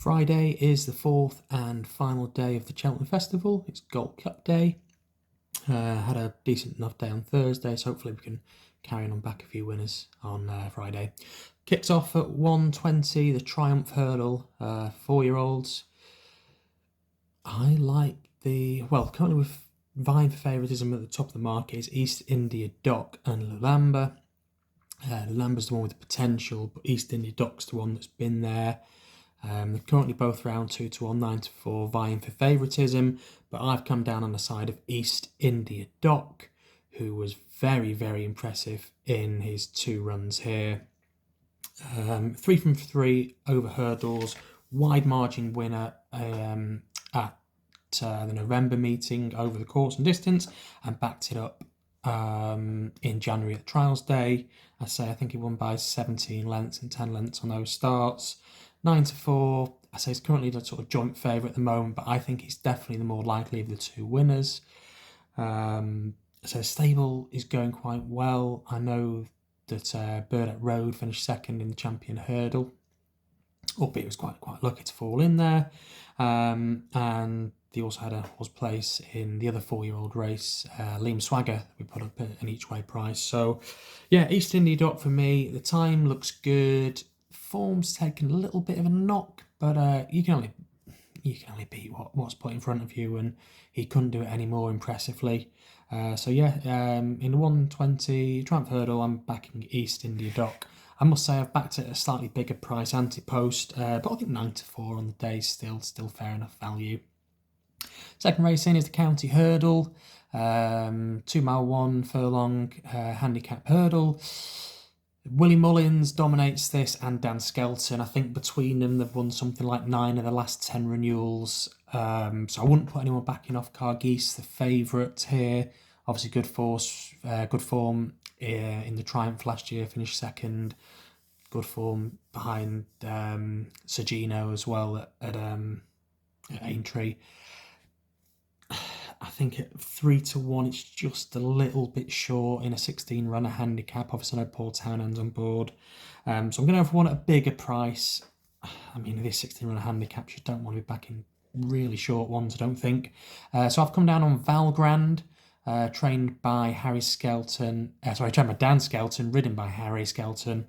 Friday is the fourth and final day of the Cheltenham Festival. It's Gold Cup day. Had a decent enough day on Thursday, so hopefully we can carry on back a few winners on Friday. Kicks off at 1:20, the Triumph Hurdle, 4-year-olds. I like currently with vying for favouritism at the top of the market is East India Dock and Lulamba. Lulamba's the one with the potential, but East India Dock's the one that's been there. They're currently both around 2-1, 9-4, vying for favouritism, but I've come down on the side of East India Dock, who was very, very impressive in his 2 runs here. 3 from 3 over hurdles, wide margin winner at the November meeting over the course and distance, and backed it up in January at Trials Day. I think he won by 17 lengths and 10 lengths on those starts. 9-4, I say he's currently the sort of joint favourite at the moment, but I think he's definitely the more likely of the 2 winners. So stable is going quite well. I know that Burdett Road finished second in the Champion Hurdle, albeit it was quite lucky to fall in there. And they also had a horse place in the other 4-year-old race, Liam Swagger, we put up an each way price. So yeah, East India Dock for me. The time looks good. Form's taken a little bit of a knock, but you can only beat what's put in front of you, and he couldn't do it any more impressively. In the 1:20 Triumph Hurdle, I'm backing East India Dock. I must say I've backed it at a slightly bigger price, anti-post, but I think 9-4 on the day is still fair enough value. Second race in is the County Hurdle, 2-mile 1 furlong handicap hurdle. Willie Mullins dominates this, and Dan Skelton. I think between them they've won something like 9 of the last 10 renewals. So I wouldn't put anyone backing off Cargeese, the favourite here. Obviously good form in the Triumph last year, finished second. Good form behind Sergino as well at Aintree. I think at 3-1, it's just a little bit short in a 16-runner handicap. Obviously, I know Paul Townend's on board. So I'm going to have one at a bigger price. I mean, these 16-runner handicaps, you don't want to be backing really short ones, I don't think. So I've come down on Valgrand, trained by Dan Skelton, ridden by Harry Skelton.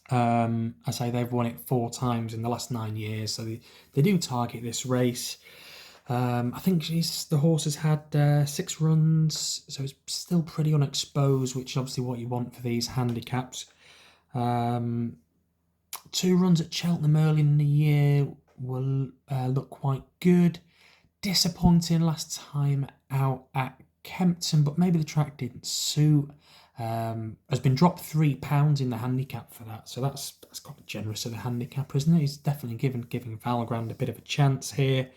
I say they've won it 4 times in the last 9 years, so they do target this race. I think the horse has had 6 runs, so it's still pretty unexposed, which is obviously what you want for these handicaps. 2 runs at Cheltenham early in the year will look quite good. Disappointing last time out at Kempton, but maybe the track didn't suit. Has been dropped £3 in the handicap for that, so that's quite generous of the handicapper, isn't it? He's definitely giving Valgrand a bit of a chance here.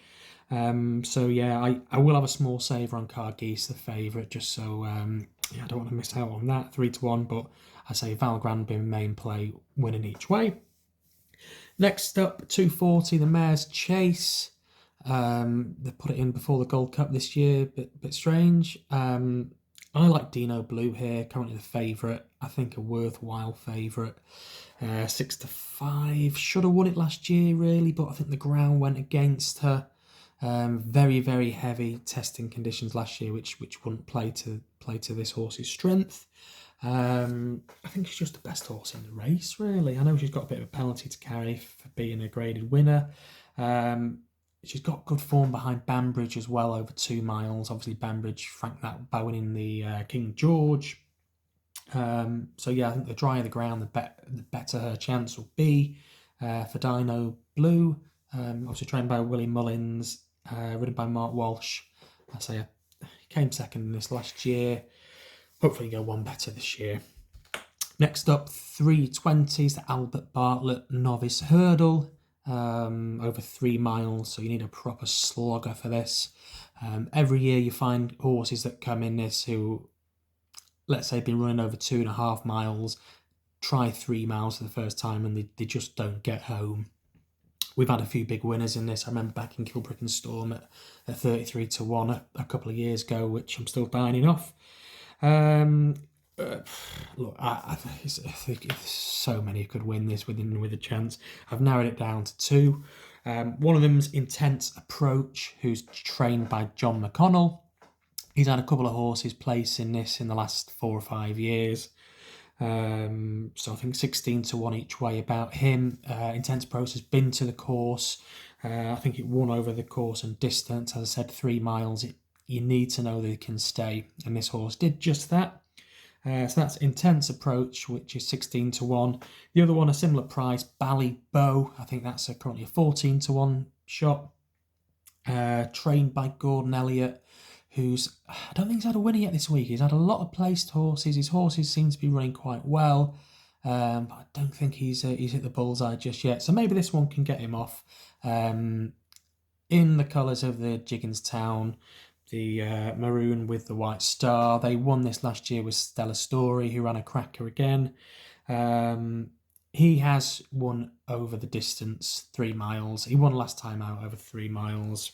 So yeah, I will have a small saver on Cargeese, the favourite, just so I don't want to miss out on that. 3-1, but I say Valgrand being main play, winning each way. Next up, 2:40, the Mare's Chase. They put it in before the Gold Cup this year, bit strange. I like Dino Blue here, currently the favourite. I think a worthwhile favourite. 6-5. Should have won it last year, really, but I think the ground went against her. Very, very heavy testing conditions last year, which wouldn't play to this horse's strength. I think she's just the best horse in the race, really. I know she's got a bit of a penalty to carry for being a graded winner. She's got good form behind Banbridge as well, over 2 miles. Obviously, Banbridge franked that by winning the King George. So yeah, I think the drier the ground, the better her chance will be for Dino Blue. Obviously trained by Willie Mullins, ridden by Mark Walsh. He came second in this last year. Hopefully go one better this year. Next up, 3:20 is the Albert Bartlett Novice Hurdle, over 3 miles, so you need a proper slogger for this. Every year you find horses that come in this who, let's say, been running over 2.5 miles, try 3 miles for the first time, and they just don't get home. We've had a few big winners in this. I remember back in Kilbrick and Storm at 33-1 a couple of years ago, which I'm still dining off. Look, I think so many could win this with a chance. I've narrowed it down to 2. One of them's Intense Approach, who's trained by John McConnell. He's had a couple of horses place in this in the last 4 or 5 years. So I think 16 to 1 each way about him. Intense Approach has been to the course. I think it won over the course and distance. As I said, 3 miles. You need to know that it can stay, and this horse did just that. So that's Intense Approach, which is 16 to 1. The other one, a similar price, Ballybow. I think that's currently a 14 to 1 shot. Trained by Gordon Elliott, who's, I don't think he's had a winner yet this week. He's had a lot of placed horses. His horses seem to be running quite well. But I don't think he's hit the bullseye just yet. So maybe this one can get him off. In the colours of the Jigginstown, the maroon with the white star. They won this last year with Stella Story, who ran a cracker again. He has won over the distance, 3 miles. He won last time out over 3 miles.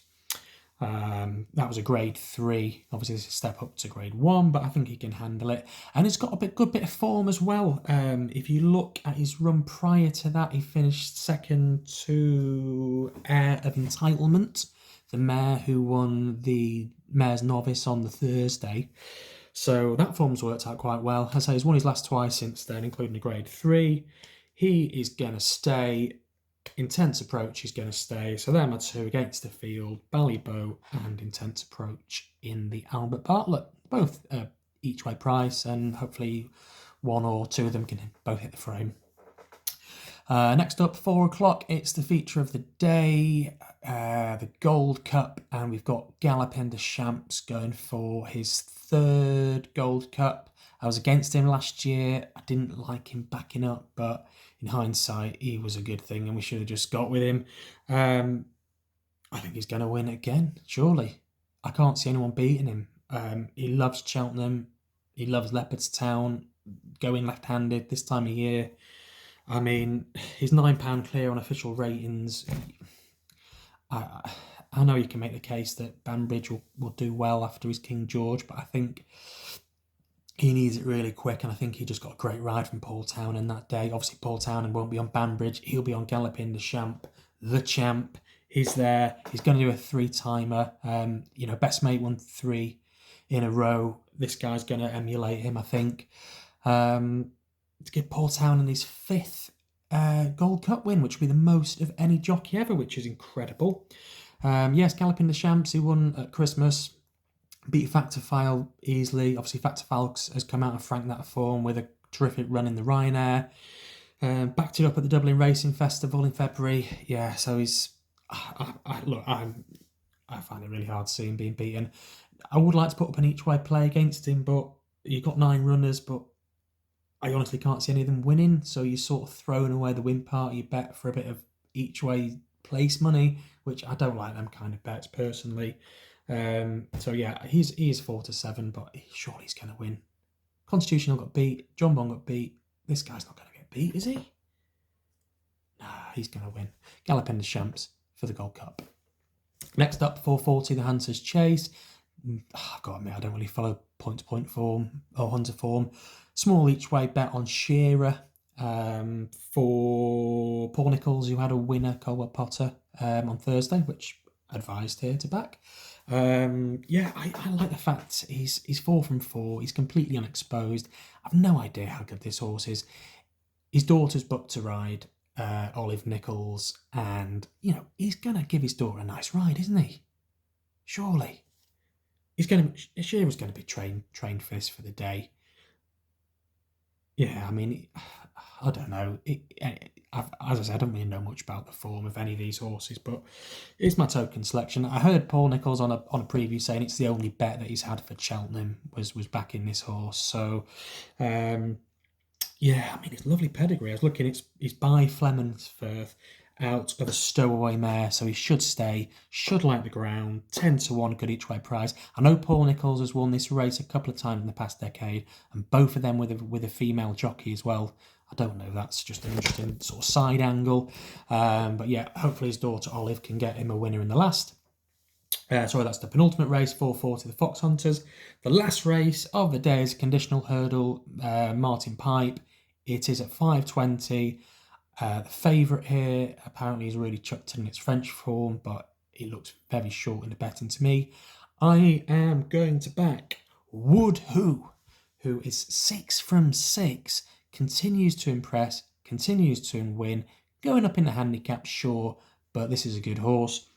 That was a grade 3. Obviously, this is a step up to grade 1, but I think he can handle it. And he's got a good bit of form as well. If you look at his run prior to that, he finished second to Heir of Entitlement, the mare who won the Mare's Novice on the Thursday. So that form's worked out quite well. As I say, he's won his last twice since then, including a grade 3. He is going to stay. Intense Approach is going to stay. So they're my two against the field, Ballybow and Intense Approach in the Albert Bartlett. Both each way price, and hopefully one or two of them can both hit the frame. Next up, 4 o'clock, it's the feature of the day, the Gold Cup, and we've got Galopin des Champs going for his 3rd Gold Cup. I was against him last year. I didn't like him backing up, but in hindsight, he was a good thing and we should have just got with him. I think he's going to win again, surely. I can't see anyone beating him. He loves Cheltenham. He loves Leopardstown, going left-handed this time of year. I mean, he's £9 clear on official ratings. I know you can make the case that Banbridge will do well after his King George, but I think he needs it really quick, and I think he just got a great ride from Paul Townend that day. Obviously, Paul Townend won't be on Banbridge. He'll be on Galopin des Champs, the champ. He's there. He's going to do a 3-timer. Best Mate won 3 in a row. This guy's going to emulate him, I think. To give Paul Townend his 5th Gold Cup win, which will be the most of any jockey ever, which is incredible. Yes, Galopin des Champs, he won at Christmas. Beat Factorfile easily. Obviously, Factorfile has come out and franked that form with a terrific run in the Ryanair. Backed it up at the Dublin Racing Festival in February. Yeah, so he's... I find it really hard to see him being beaten. I would like to put up an each-way play against him, but you've got 9 runners, but I honestly can't see any of them winning, so you're sort of throwing away the win part. You bet for a bit of each-way place money, which I don't like them kind of bets personally. So yeah, he's 4 to 7, but surely he's going to win. Constitutional got beat. John Bond got beat. This guy's not going to get beat, is he? Nah, he's going to win. Galopin des Champs for the Gold Cup. Next up, 440, the Hunter's Chase. I've got to admit, I don't really follow point-to-point form or Hunter form. Small each-way bet on Shearer for Paul Nicholls, who had a winner, Colwell Potter, on Thursday, which advised here to back. I like the fact he's 4 from 4. He's completely unexposed. I've no idea how good this horse is. His daughter's booked to ride Olive Nicholls, and he's gonna give his daughter a nice ride, isn't he? Surely, Shearer's gonna be trained fist for the day. Yeah, I mean, I don't know. As I said, I don't really know much about the form of any of these horses, but it's my token selection. I heard Paul Nicholls on a preview saying it's the only bet that he's had for Cheltenham was backing this horse. So, it's lovely pedigree. I was looking, it's by Flemonsfirth out of a stowaway mare, so he should stay, should like the ground, 10 to 1 good each way price. I know Paul Nicholls has won this race a couple of times in the past decade, and both of them with a female jockey as well. I don't know, that's just an interesting sort of side angle. But yeah, hopefully his daughter Olive can get him a winner in the last. That's the penultimate race, 440, the Fox Hunters. The last race of the day is a conditional hurdle, Martin Pipe. It is at 5:20. The favourite here apparently is really chucked in its French form, but it looks very short in the betting to me. I am going to back Wood who is 6 from 6, continues to impress, continues to win, going up in the handicap, sure, but this is a good horse.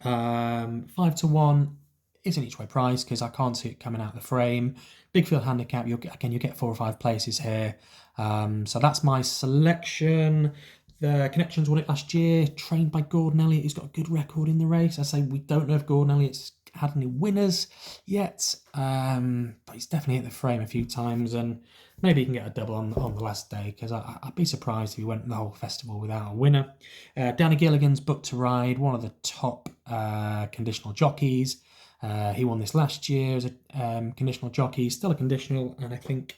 5-1 is an each way price because I can't see it coming out of the frame. Big field handicap, you get 4 or 5 places here. So that's my selection. The Connections won it last year, trained by Gordon Elliott, who's got a good record in the race. I say we don't know if Gordon Elliott's had any winners yet, but he's definitely hit the frame a few times, and maybe he can get a double on the last day, because I'd be surprised if he went the whole festival without a winner. Danny Gilligan's booked to ride, one of the top conditional jockeys. He won this last year as a conditional jockey, still a conditional, and I think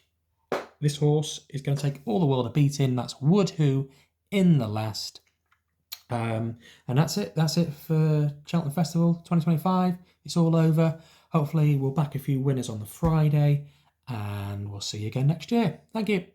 this horse is going to take all the world a beating. That's Wood Who in the last. And that's it. That's it for Cheltenham Festival 2025. It's all over. Hopefully we'll back a few winners on the Friday, and we'll see you again next year. Thank you.